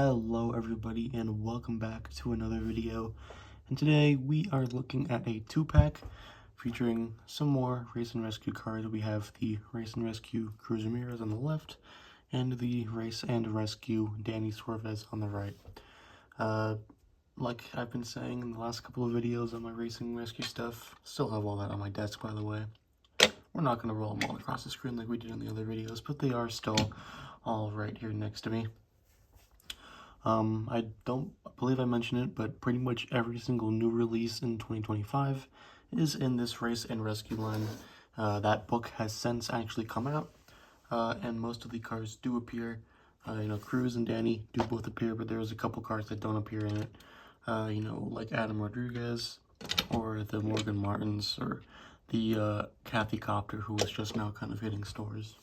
Hello everybody and welcome back to another video, and today we are looking at a 2-pack featuring some more Race and Rescue cards. We have the Race and Rescue Cruz Ramirez on the left and the Race and Rescue Danny Swervez on the right. Like I've been saying in the last couple of videos on my Racing Rescue stuff, still have all that on my desk by the way. We're not going to roll them all across the screen like we did in the other videos, but they are still all right here next to me. I don't believe I mentioned it, but pretty much every single new release in 2025 is in this Race and Rescue line. That book has since actually come out, and most of the cars do appear. Cruz and Danny do both appear, but there's a couple cars that don't appear in it. Like Adam Rodriguez, or the Morgan Martins, or the Kathy Copter, who was just now kind of hitting stores.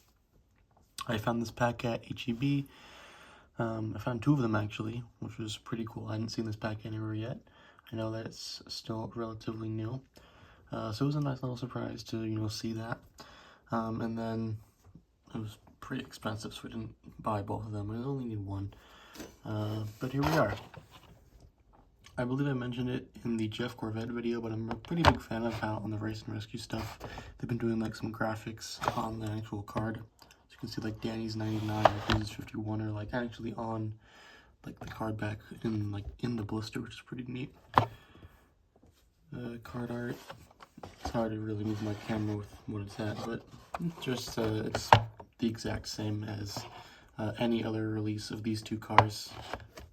I found this pack at HEB. I found 2 of them actually, which was pretty cool. I hadn't seen this pack anywhere yet. I know that it's still relatively new. So it was a nice little surprise to, see that. And then it was pretty expensive, so we didn't buy both of them. I only need one. But here we are. I believe I mentioned it in the Jeff Corvette video, but I'm a pretty big fan of how on the Race and Rescue stuff, they've been doing like some graphics on the actual card. You can see like Danny's 99 or Cruz's 51 are like actually on like the card back in the blister, which is pretty neat. Card art. It's hard to really move my camera with what it's at, but just it's the exact same as any other release of these 2 cars,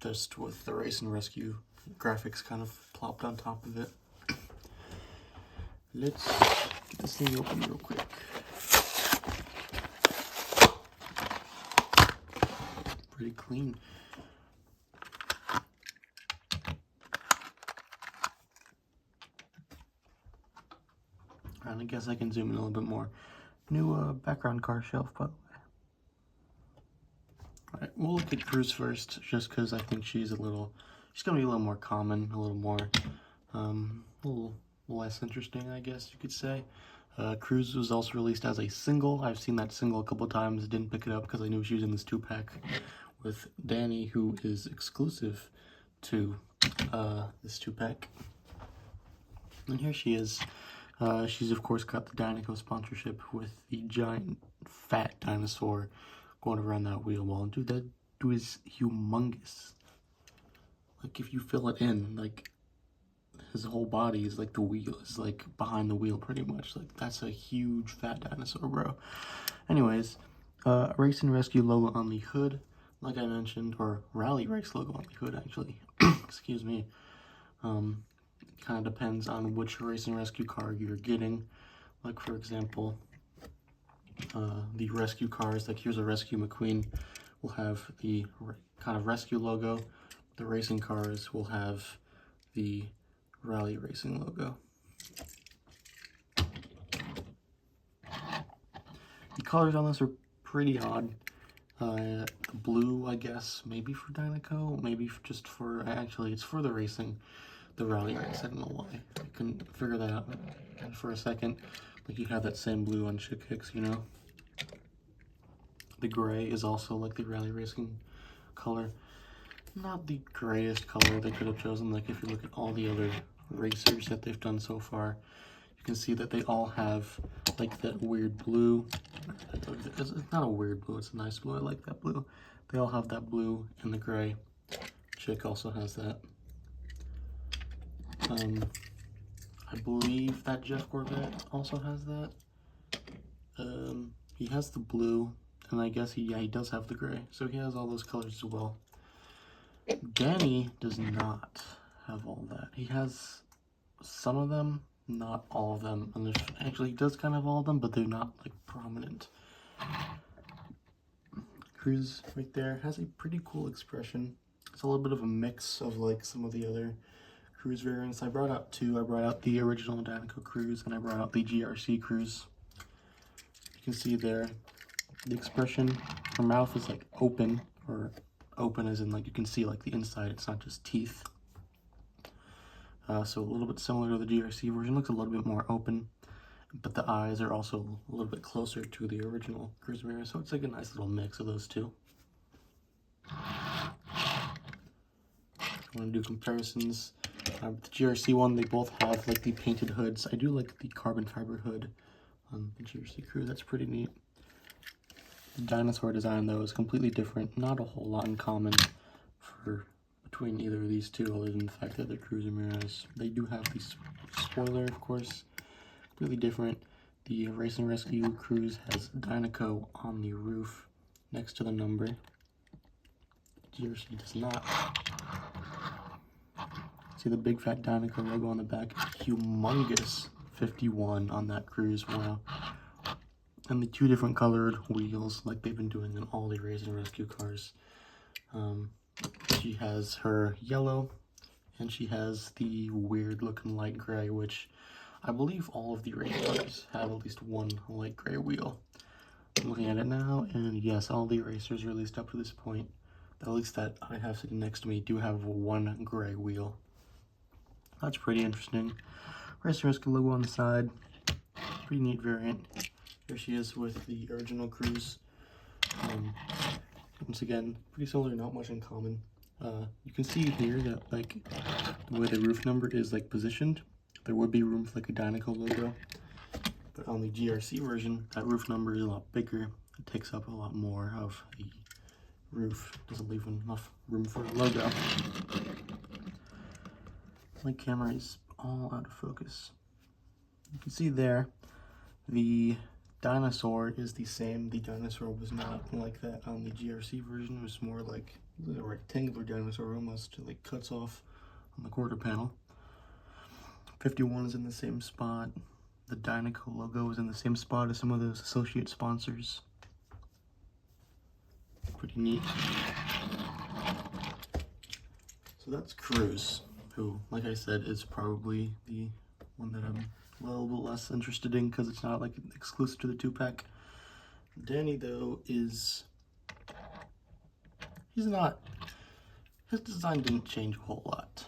just with the Race and Rescue graphics kind of plopped on top of it. Let's get this thing open real quick. Pretty clean. And I guess I can zoom in a little bit more. New background car shelf, by the way. Alright, we'll look at Cruz first, just because I think she's going to be a little more common, a little more, a little less interesting, I guess you could say. Cruz was also released as a single. I've seen that single a couple times, didn't pick it up because I knew she was in this 2-pack with Danny, who is exclusive to this 2-pack. And here she is. She's of course got the Diecasts sponsorship with the giant fat dinosaur going around that wheel wall. Dude, that dude is humongous. Like if you fill it in, like his whole body is like the wheel, is like behind the wheel pretty much. Like that's a huge fat dinosaur, bro. Anyways, Race and Rescue logo on the hood, like I mentioned, or Rally Race logo on the hood actually. Excuse me. Kind of depends on which Race and Rescue car you're getting. Like for example, the rescue cars, like here's a Rescue McQueen, will have the kind of rescue logo. The racing cars will have the Rally Racing logo. The colors on this are pretty odd. The blue, I guess, maybe for Dinoco, maybe just for, actually it's for the racing, the Rally Race. I don't know why. I couldn't figure that out for a second. Like you have that same blue on Chick Hicks, The gray is also like the Rally Racing color. Not the greatest color they could have chosen. Like if you look at all the other racers that they've done so far, you can see that they all have like that weird blue. It's not a weird blue, it's a nice blue. I like that blue. They all have that blue and the gray. Chick also has that. I believe that Jeff Corvette also has that. He has the blue, and I guess he does have the gray. So he has all those colors as well. Danny does not have all that. He has some of them, not all of them. And actually, he does kind of all of them, but they're not like prominent. Cruz right there has a pretty cool expression. It's a little bit of a mix of like some of the other Cruz variants. I brought out 2. I brought out the original Danico Cruz, and I brought out the GRC Cruz. You can see there the expression. Her mouth is like open, or open as in like you can see like the inside, it's not just teeth. So a little bit similar to the GRC version, looks a little bit more open, but the eyes are also a little bit closer to the original Cruz Ramirez, so it's like a nice little mix of those 2. I want to do comparisons. With the GRC one, they both have like the painted hoods. I do like the carbon fiber hood on the GRC Cruz. That's pretty neat. The dinosaur design though is completely different. Not a whole lot in common between either of these two, other than the fact that they're Cruz Ramirez. They do have the spoiler, of course, completely different. The Race and Rescue Cruz has Dinoco on the roof next to the number. GRC does not. See the big fat Dinoco logo on the back? Humongous 51 on that Cruz. Wow. And the two different colored wheels, like they've been doing in all the Race and Rescue cars. She has her yellow, and she has the weird looking light gray, which I believe all of the race cars have at least one light gray wheel. I'm looking at it now, and yes, all the racers released up to this point, at least that I have sitting next to me, do have one gray wheel. That's pretty interesting. Race and Rescue logo on the side. Pretty neat variant. Here she is with the original Cruz. Once again, pretty similar, not much in common. You can see here that like the way the roof number is like positioned, there would be room for like a Dinoco logo. But on the GRC version, that roof number is a lot bigger. It takes up a lot more of the roof. Doesn't leave enough room for a logo. My camera is all out of focus. You can see there, the dinosaur is the same. The dinosaur was not like that on the GRC version. It was more like a rectangular dinosaur, almost like cuts off on the quarter panel. 51 is in the same spot. The Dinoco logo is in the same spot as some of those associate sponsors. Pretty neat. So that's Cruz, who, like I said, is probably the one that I'm a little bit less interested in because it's not like exclusive to the 2-pack. Danny though his design didn't change a whole lot,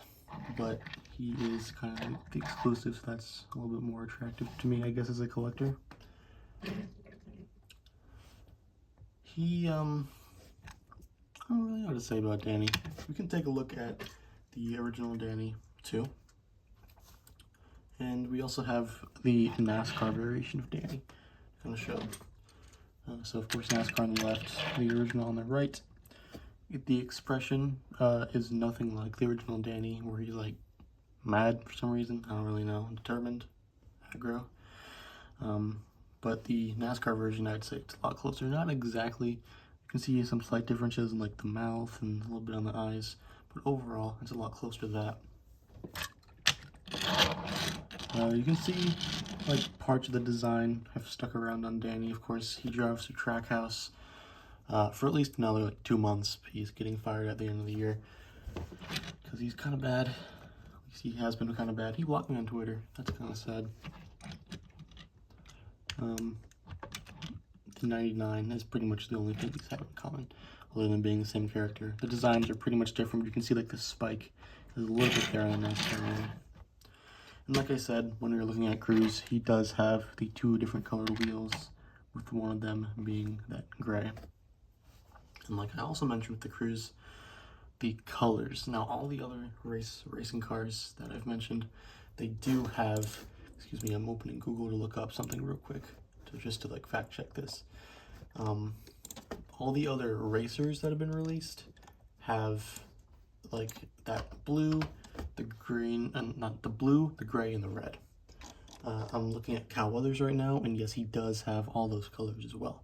but he is kind of like the exclusive, so that's a little bit more attractive to me, I guess, as a collector. I don't really know what to say about Danny. We can take a look at the original Danny too. And we also have the NASCAR variation of Danny on the show. So of course NASCAR on the left, the original on the right. The expression is nothing like the original Danny, where he's like mad for some reason. I don't really know. Determined, aggro. But the NASCAR version, I'd say it's a lot closer. Not exactly. You can see some slight differences in like the mouth and a little bit on the eyes, but overall it's a lot closer to that. You can see like parts of the design have stuck around on Danny. Of course, he drives to Trackhouse for at least another like 2 months. He's getting fired at the end of the year because he's kind of bad. At least he has been kind of bad. He blocked me on Twitter. That's kind of sad. The 99 is pretty much the only thing these have in common, other than being the same character. The designs are pretty much different. You can see like the spike is a little bit there on the NASCAR one. And like I said, when we were looking at Cruz, he does have the 2 different colored wheels, with one of them being that gray. And like I also mentioned with the Cruz, the colors. Now all the other racing cars that I've mentioned, they do have, excuse me, I'm opening Google to look up something real quick, just to like fact check this. All the other racers that have been released have like that blue, the green, and not the blue, the gray, and the red. I'm looking at Cal Weathers right now, and yes, he does have all those colors as well.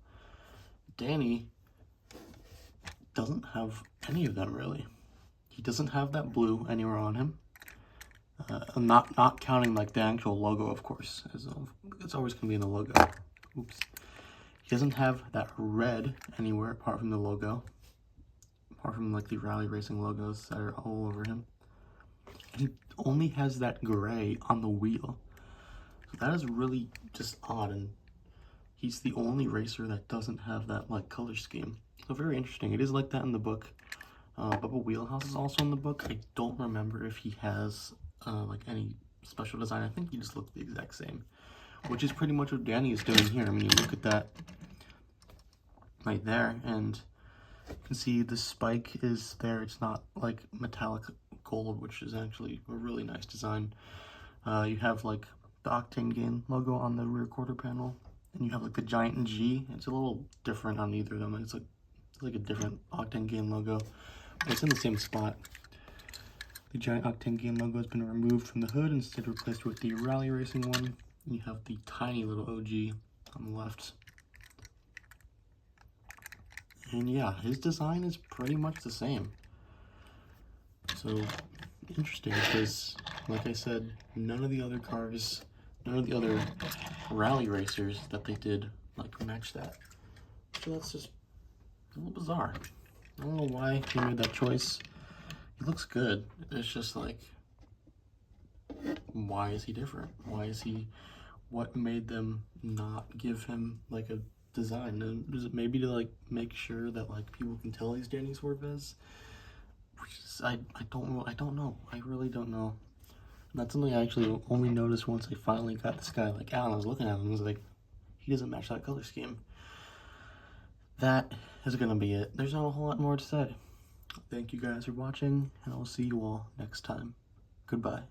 Danny doesn't have any of them really. He doesn't have that blue anywhere on him. I'm not counting like the actual logo, of course, as it's always gonna be in the logo. Oops. He doesn't have that red anywhere apart from the logo, apart from like the rally racing logos that are all over him. He only has that gray on the wheel. So that is really just odd, and he's the only racer that doesn't have that like color scheme. So very interesting. It is like that in the book. Bubba Wheelhouse is also in the book. I don't remember if he has like any special design. I think he just looked the exact same, which is pretty much what Danny is doing here. I mean, you look at that right there, and you can see the spike is there. It's not like metallic gold, which is actually a really nice design. You have like the Octane Game logo on the rear quarter panel, and you have like the giant G. It's a little different on either of them. It's like a different Octane Game logo, but it's in the same spot. The giant Octane Game logo has been removed from the hood, instead replaced with the Rally Racing one. And you have the tiny little OG on the left. And yeah, his design is pretty much the same. So interesting, because like I said, none of the other cars, none of the other rally racers that they did like match that. So that's just a little bizarre. I don't know why he made that choice. He looks good. It's just like, why is he different? Why is he, what made them not give him like a design? And is it maybe to like make sure that like people can tell he's Danny Swervez? I don't know. I really don't know. And that's something I actually only noticed once I finally got this guy like out and I was looking at him and was like, he doesn't match that color scheme. That is gonna be it. There's not a whole lot more to say. Thank you guys for watching, and I'll see you all next time. Goodbye.